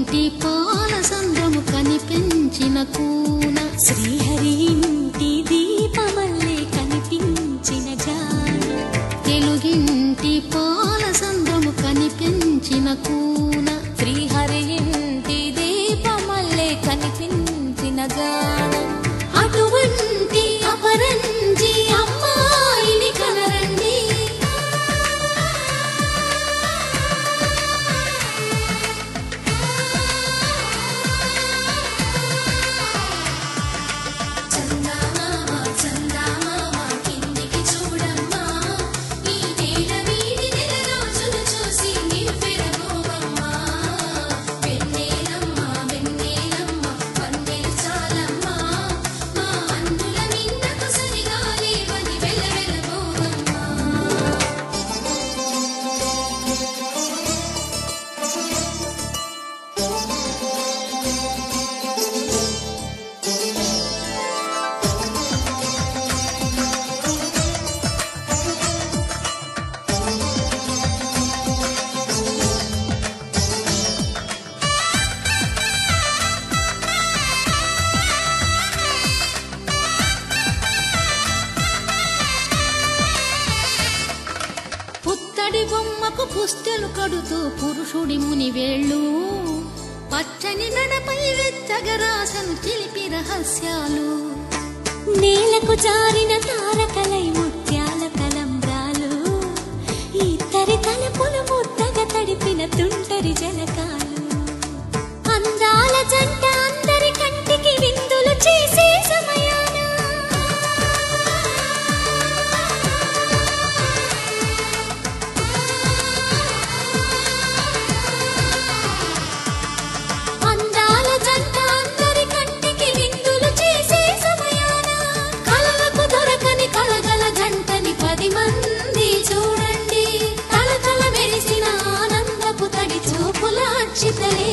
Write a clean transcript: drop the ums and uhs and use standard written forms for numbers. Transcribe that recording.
తెలుగింటి పాల సంద్రము కనిపించిన కూన శ్రీహరి ఇంటి దీపమల్లే కనిపించిన జాన తెలుగింటి పాల సంద్రము కనిపించిన కూన శ్రీహరి ఇంటి దీపమల్లే కనిపించిన జాన అటువంటి అపరంజి అమ్మాయిని కనరండి పుత్తడి బొమ్మకు పుస్తెలు కడుతూ పురుషుడి ముని వేళ్ళు పచ్చని నడపై వెచ్చగరాసను చిలిపి రహస్యాలు నేలకు జారిన తారకలై ముత్యాల తలంబ్రాలు ఇద్దరి తలపులు ముద్దగా తడిపిన తుంటరి జలకాలు అందాల జంట అందరి కంటికి విందులు చేసే సమయాన అందాల జంట అందరి కంటికి విందులు చేసే సమయాన కలలకు దొరకని కలగల జంటని 10 మంది చూడండి తల తల మెరిసిన ఆనందపు తడి చూపుల అక్షితలే